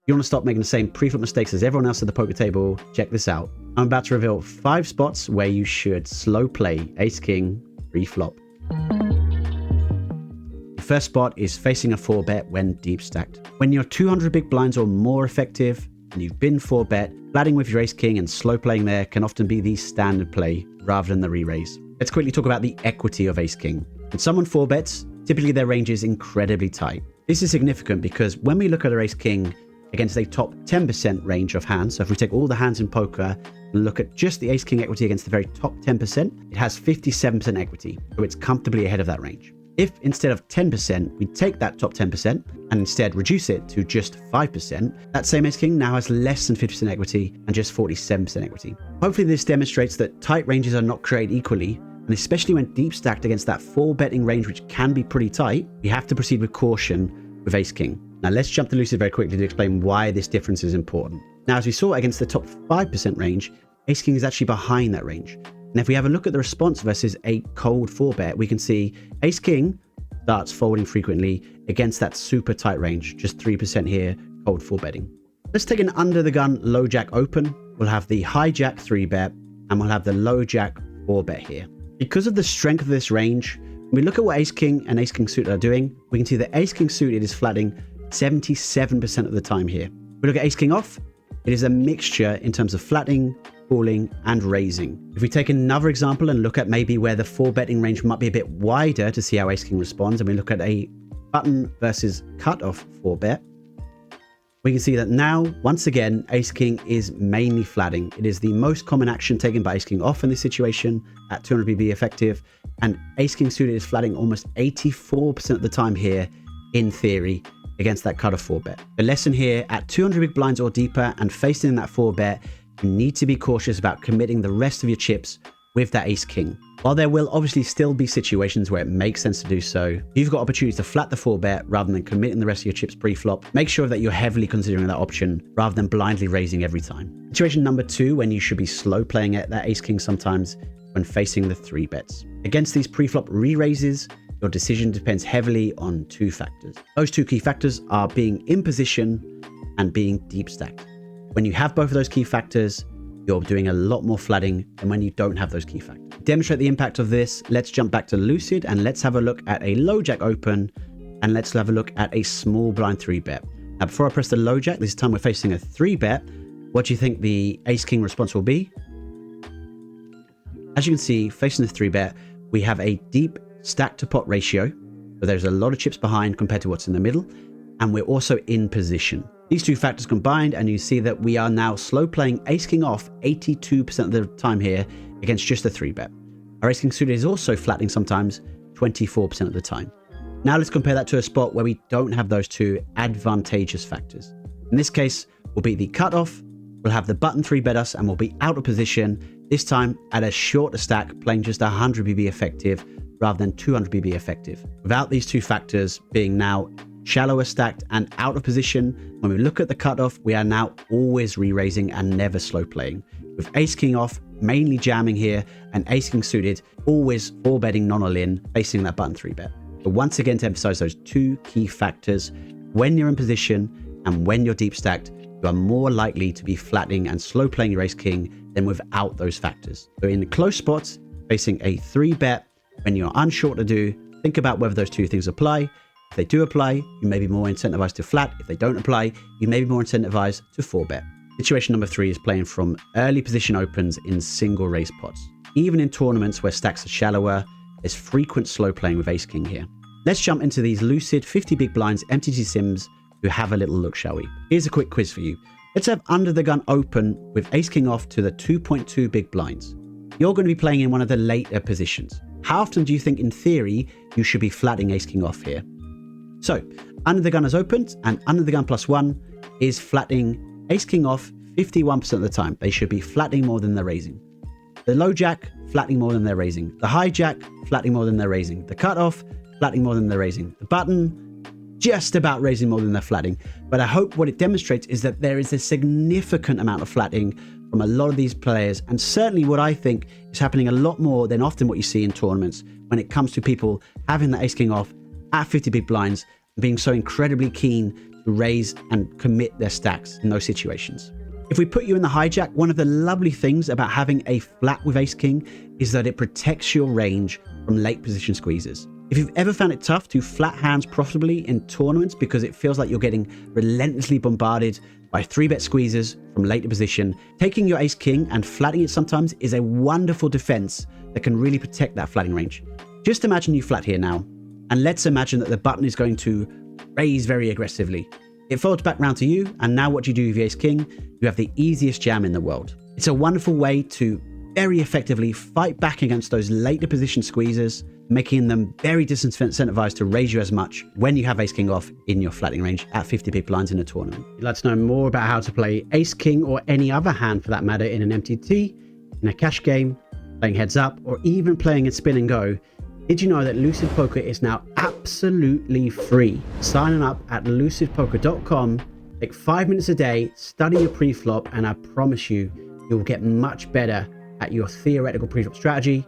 you want to stop making the same pre-flop mistakes as everyone else at the poker table, check this out. I'm about to reveal 5 spots where you should slow play ace king pre-flop. The first spot is facing a 4-bet when deep stacked. When you're 200 big blinds or more effective and you've been 4-bet, flatting with your ace king and slow playing there can often be the standard play rather than the re-raise. Let's quickly talk about the equity of ace king. When someone 4-bets, typically their range is incredibly tight. This is significant because when we look at our ace king against a top 10% range of hands, so if we take all the hands in poker and look at just the ace king equity against the very top 10%, it has 57% equity, so it's comfortably ahead of that range. If instead of 10%, we take that top 10% and instead reduce it to just 5%, that same ace king now has less than 50% equity and just 47% equity. Hopefully this demonstrates that tight ranges are not created equally, and especially when deep stacked against that 4-betting range, which can be pretty tight, we have to proceed with caution with ace king. Now let's jump to Lucid very quickly to explain why this difference is important. Now, as we saw against the top 5% range, ace king is actually behind that range. And if we have a look at the response versus a cold 4-bet, we can see ace king starts folding frequently against that super tight range, just 3% here, cold 4-betting. Let's take an under the gun low jack open. We'll have the high jack 3-bet and we'll have the low jack 4-bet here. Because of the strength of this range, when we look at what ace king and ace king suited are doing, we can see that ace king suited is flatting 77% of the time here. We look at ace king off, it is a mixture in terms of flatting, calling, and raising. If we take another example and look at maybe where the 4-betting range might be a bit wider to see how ace king responds, and we look at a button versus cutoff 4-bet, we can see that now, once again, ace king is mainly flatting. It is the most common action taken by ace king off in this situation at 200 BB effective, and ace king suited is flatting almost 84% of the time here, in theory, against that cutoff 4-bet. The lesson here, at 200 big blinds or deeper and facing that 4-bet, you need to be cautious about committing the rest of your chips with that ace king. While there will obviously still be situations where it makes sense to do so, you've got opportunities to flat the 4-bet rather than committing the rest of your chips pre-flop. Make sure that you're heavily considering that option rather than blindly raising every time. Situation number 2, when you should be slow playing at that ace king sometimes when facing the 3-bets. Against these pre-flop re-raises, your decision depends heavily on 2 factors. Those 2 key factors are being in position and being deep stacked. When you have both of those key factors, you're doing a lot more flatting than when you don't have those key factors. To demonstrate the impact of this, let's jump back to Lucid and let's have a look at a low jack open and let's have a look at a small blind 3-bet. Now, before I press the low jack, this time we're facing a 3-bet. What do you think the ace king response will be? As you can see, facing the 3-bet, we have a deep stack to pot ratio, but there's a lot of chips behind compared to what's in the middle, and we're also in position. These 2 factors combined, and you see that we are now slow playing ace king off 82% of the time here against just a 3-bet. Our ace king suited is also flattening sometimes 24% of the time. Now let's compare that to a spot where we don't have those 2 advantageous factors. In this case, we'll be the cutoff, we'll have the button 3-bet us, and we'll be out of position, this time at a shorter stack, playing just 100 BB effective rather than 200 BB effective. Without these 2 factors being now shallower stacked and out of position, when we look at the cutoff, we are now always re-raising and never slow playing. With ace king off, mainly jamming here, and ace king suited, always 4-betting non-all-in, facing that button 3-bet. But once again, to emphasize those 2 key factors, when you're in position and when you're deep stacked, you are more likely to be flattening and slow playing your ace king than without those factors. So in the close spots, facing a 3-bet, when you're unsure what to do, think about whether those 2 things apply. If they do apply, you may be more incentivized to flat. If they don't apply, you may be more incentivized to 4-bet. Situation number 3 is playing from early position opens in single raise pots. Even in tournaments where stacks are shallower, there's frequent slow playing with ace king here. Let's jump into these Lucid 50 big blinds MTG sims to have a little look, shall we? Here's a quick quiz for you. Let's have under the gun open with ace king off to the 2.2 big blinds. You're going to be playing in one of the later positions. How often do you think, in theory, you should be flatting ace king off here? So, under the gun is opened, and under the gun +1 is flatting ace king off 51% of the time. They should be flatting more than they're raising. The low jack, flatting more than they're raising. The high jack, flatting more than they're raising. The cutoff, flatting more than they're raising. The button, just about raising more than they're flatting. But I hope what it demonstrates is that there is a significant amount of flatting from a lot of these players, and certainly what I think is happening a lot more than often what you see in tournaments when it comes to people having the ace king off at 50 big blinds and being so incredibly keen to raise and commit their stacks in those situations. If we put you in the hijack, one of the lovely things about having a flat with ace king is that it protects your range from late position squeezes. If you've ever found it tough to flat hands profitably in tournaments because it feels like you're getting relentlessly bombarded by 3-bet squeezes from later position, taking your ace king and flatting it sometimes is a wonderful defense that can really protect that flatting range. Just imagine you flat here now, and let's imagine that the button is going to raise very aggressively. It folds back round to you, and now what do you do with your ace king? You have the easiest jam in the world. It's a wonderful way to very effectively fight back against those later position squeezes, making them very disincentivized to raise you as much when you have ace king off in your flatting range at 50 big blinds in a tournament. If you'd like to know more about how to play ace king or any other hand for that matter in an MTT, in a cash game, playing heads up, or even playing in spin and go, did you know that Lucid Poker is now absolutely free? Signing up at lucidpoker.com, take 5 minutes a day, study your pre-flop, and I promise you, you'll get much better at your theoretical pre-flop strategy,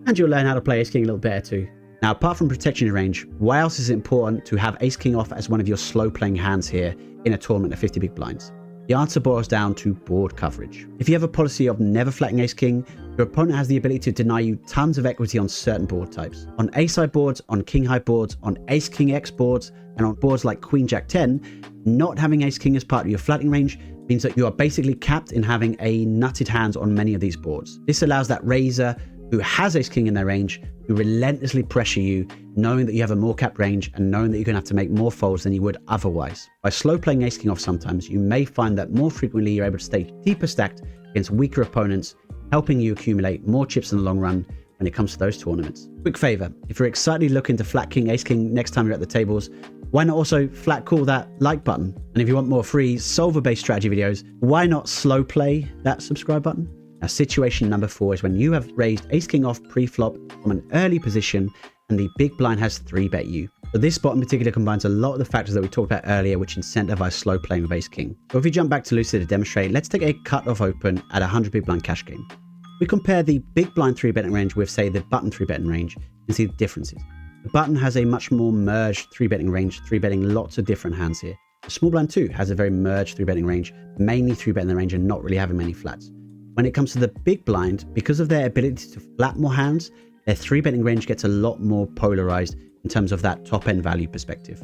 and you'll learn how to play ace king a little better too. Now, apart from protecting your range, why else is it important to have ace king off as one of your slow playing hands here in a tournament of 50 big blinds? The answer boils down to board coverage. If you have a policy of never flatting ace king, your opponent has the ability to deny you tons of equity on certain board types. On ace high boards, on king high boards, on ace king X boards, and on boards like queen jack 10, not having ace king as part of your flatting range means that you are basically capped in having a nutted hands on many of these boards. This allows that raiser who has ace king in their range to relentlessly pressure you, knowing that you have a more capped range and knowing that you're going to have to make more folds than you would otherwise. By slow playing ace king off sometimes, you may find that more frequently you're able to stay deeper stacked against weaker opponents, helping you accumulate more chips in the long run when it comes to those tournaments. Quick favor, if you're excitedly looking to flat king ace king next time you're at the tables, why not also flat call that like button? And if you want more free solver based strategy videos, why not slow play that subscribe button? Now, situation number 4 is when you have raised ace king off pre-flop from an early position and the big blind has 3-bet you. So this spot in particular combines a lot of the factors that we talked about earlier, which incentivize slow playing with ace king. So if we jump back to Lucid to demonstrate, let's take a cut-off open at a 100 big blind cash game. We compare the big blind 3-betting range with, say, the button 3-betting range and see the differences. The button has a much more merged 3-betting range, 3-betting lots of different hands here. The small blind 2 has a very merged 3-betting range, mainly 3-betting the range and not really having many flats. When it comes to the big blind, because of their ability to flat more hands, their 3-betting range gets a lot more polarized in terms of that top end value perspective.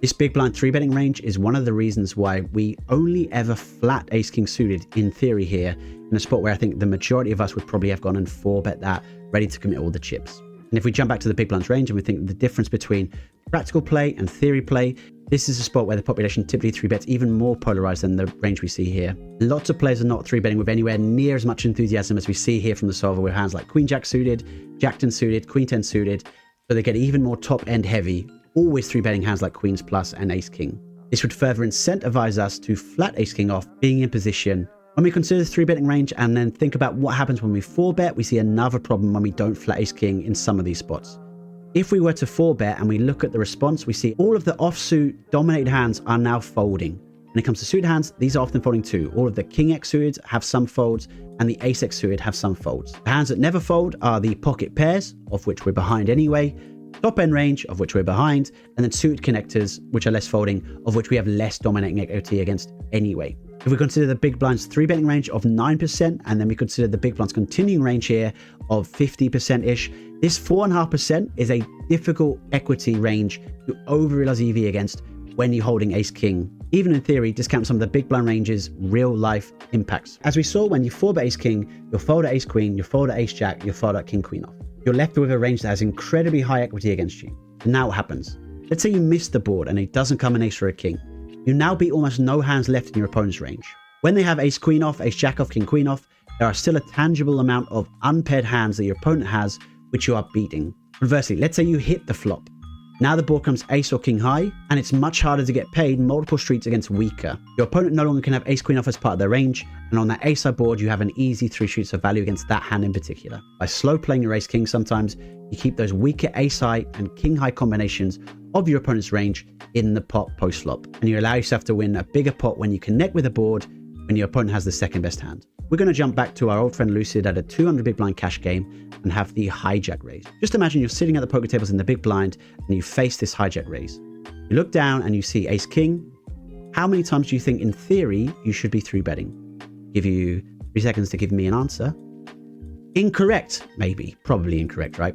This big blind 3-betting range is one of the reasons why we only ever flat ace king suited in theory here, in a spot where I think the majority of us would probably have gone and 4-bet that, ready to commit all the chips. And if we jump back to the big blinds range and we think the difference between practical play and theory play, this is a spot where the population typically 3-bets even more polarized than the range we see here. Lots of players are not 3-betting with anywhere near as much enthusiasm as we see here from the solver with hands like queen jack suited, jack 10 suited, queen 10 suited, so they get even more top end heavy, always 3-betting hands like queens plus and ace king. This would further incentivize us to flat ace king off, being in position. When we consider the 3-betting range and then think about what happens when we 4-bet, we see another problem when we don't flat ace king in some of these spots. If we were to 4-bet and we look at the response, we see all of the offsuit dominated hands are now folding. When it comes to suited hands, these are often folding too. All of the king X suited have some folds and the ace X suited have some folds. The hands that never fold are the pocket pairs, of which we're behind anyway, top end range, of which we're behind, and then suited connectors, which are less folding, of which we have less dominating equity against anyway. If we consider the big blind's 3-betting range of 9%, and then we consider the big blind's continuing range here of 50%-ish, this 4.5% is a difficult equity range to over-realize EV against when you're holding ace king. Even in theory, discount some of the big blind range's real life impacts. As we saw, when you 4-bet ace king, you'll fold at ace queen, you'll fold at ace jack, you'll fold at king queen off. You're left with a range that has incredibly high equity against you. And now what happens? Let's say you miss the board and it doesn't come an ace or a king. You now beat almost no hands left in your opponent's range. When they have ace queen off, ace jack off, king queen off, there are still a tangible amount of unpaired hands that your opponent has, which you are beating. Conversely, let's say you hit the flop. Now the board comes ace or king high, and it's much harder to get paid multiple streets against weaker. Your opponent no longer can have ace queen off as part of their range, and on that ace high board, you have an easy 3 streets of value against that hand in particular. By slow playing your ace king sometimes, you keep those weaker ace high and king high combinations of your opponent's range in the pot post flop, and you allow yourself to win a bigger pot when you connect with the board when your opponent has the second best hand. We're going to jump back to our old friend Lucid at a 200 big blind cash game and have the hijack raise. Just imagine you're sitting at the poker tables in the big blind and you face this hijack raise. You look down and you see ace king, How many times do you think, in theory, you should be 3-betting? Give you 3 seconds to give me an answer. Incorrect, maybe. Probably incorrect, right?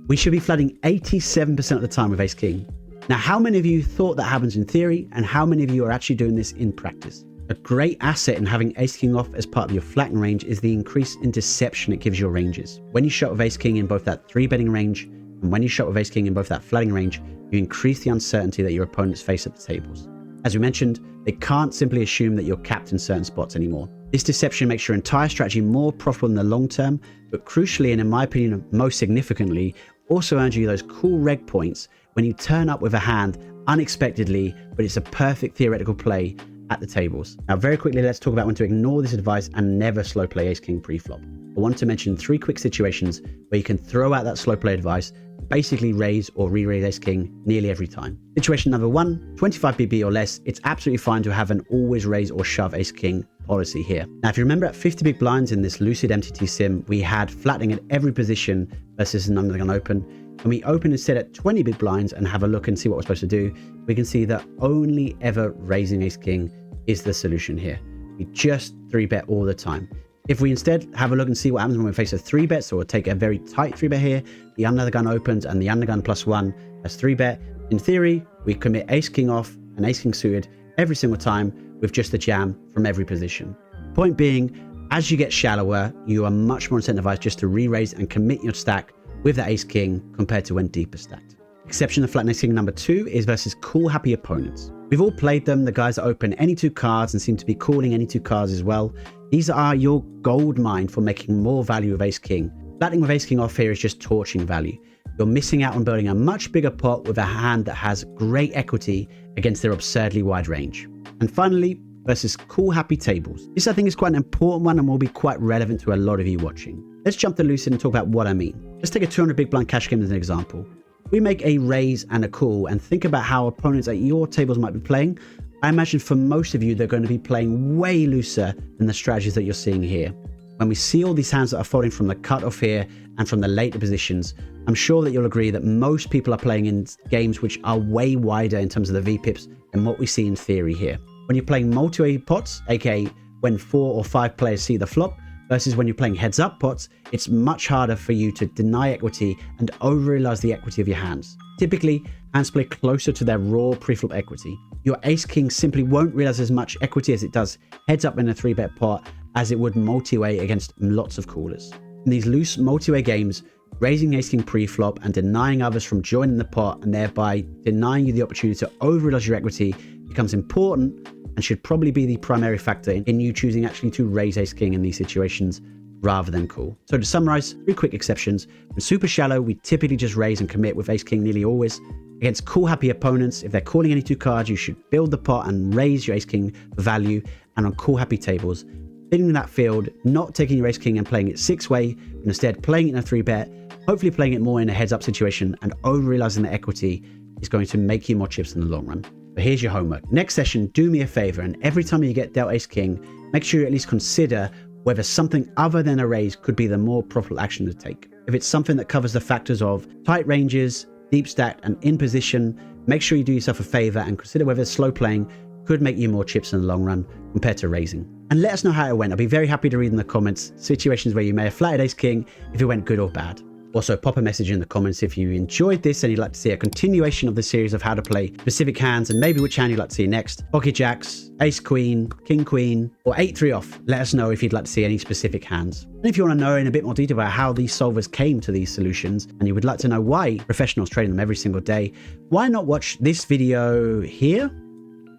We should be flooding 87% of the time with ace king. Now, how many of you thought that happens in theory, and how many of you are actually doing this in practice? A great asset in having ace king off as part of your flattening range is the increase in deception it gives your ranges. When you shot with ace king in both that 3-betting range, and when you shot with ace king in both that flattening range, you increase the uncertainty that your opponents face at the tables. As we mentioned, they can't simply assume that you're capped in certain spots anymore. This deception makes your entire strategy more profitable in the long term, but crucially, and in my opinion most significantly, also earns you those cool reg points when you turn up with a hand unexpectedly, but it's a perfect theoretical play at the tables. Now, very quickly, let's talk about when to ignore this advice and never slow play ace king pre-flop. I want to mention 3 quick situations where you can throw out that slow play advice, basically raise or re-raise ace king nearly every time. Situation number 1, 25 BB or less, it's absolutely fine to have an always raise or shove ace king policy here. Now, if you remember at 50 big blinds in this Lucid MTT sim, we had flattening at every position versus an undergun open. When we open instead at 20 big blinds and have a look and see what we're supposed to do, we can see that only ever raising ace king is the solution here. We just 3-bet all the time. If we instead have a look and see what happens when we face a 3-bet, so we'll take a very tight 3-bet here, the undergun opens and the undergun +1 has 3-bet. In theory, we commit ace king off and ace king suited every single time with just a jam from every position. Point being, as you get shallower, you are much more incentivized just to re-raise and commit your stack with the ace king compared to when deeper stacked. Exception to flattening ace king number 2 is versus cool happy opponents. We've all played them, the guys that open any 2 cards and seem to be calling any 2 cards as well. These are your gold mine for making more value with ace king. Flattening with ace king off here is just torching value. You're missing out on building a much bigger pot with a hand that has great equity against their absurdly wide range. And finally, versus cool happy tables. This I think is quite an important one and will be quite relevant to a lot of you watching. Let's jump to Lucid and talk about what I mean. Let's take a 200 big blind cash game as an example. We make a raise and a call and think about how opponents at your tables might be playing. I imagine for most of you, they're going to be playing way looser than the strategies that you're seeing here. When we see all these hands that are folding from the cutoff here and from the later positions, I'm sure that you'll agree that most people are playing in games which are way wider in terms of the VPIPs than what we see in theory here. When you're playing multi-way pots, aka when 4 or 5 players see the flop, versus when you're playing heads-up pots, it's much harder for you to deny equity and over-realize the equity of your hands. Typically, hands play closer to their raw pre-flop equity. Your ace-king simply won't realize as much equity as it does heads-up in a 3-bet pot as it would multi-way against lots of callers. In these loose multi-way games, raising ace-king pre-flop and denying others from joining the pot and thereby denying you the opportunity to over-realize your equity becomes important and should probably be the primary factor in you choosing actually to raise ace king in these situations rather than call. So to summarize, 3 quick exceptions. When super shallow, we typically just raise and commit with ace king nearly always. Against cool happy opponents, if they're calling any 2 cards, you should build the pot and raise your ace king for value. And on cool happy tables, filling that field, not taking your ace king and playing it 6-way, but instead playing it in a 3-bet, hopefully playing it more in a heads up situation and over realizing the equity is going to make you more chips in the long run. But here's your homework. Next session, do me a favor, and every time you get dealt ace king, make sure you at least consider whether something other than a raise could be the more profitable action to take. If it's something that covers the factors of tight ranges, deep stacked, and in position, make sure you do yourself a favor and consider whether slow playing could make you more chips in the long run compared to raising. And let us know how it went. I'll be very happy to read in the comments situations where you may have flatted ace king, if it went good or bad. Also, pop a message in the comments if you enjoyed this and you'd like to see a continuation of the series of how to play specific hands and maybe which hand you'd like to see next. Pocket jacks, ace queen, king queen, or 8-3 off. Let us know if you'd like to see any specific hands. And if you want to know in a bit more detail about how these solvers came to these solutions and you would like to know why professionals trade them every single day, why not watch this video here,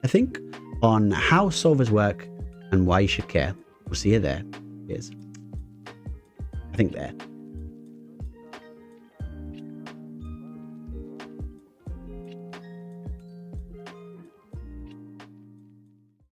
I think, on how solvers work and why you should care. We'll see you there. Cheers. I think there.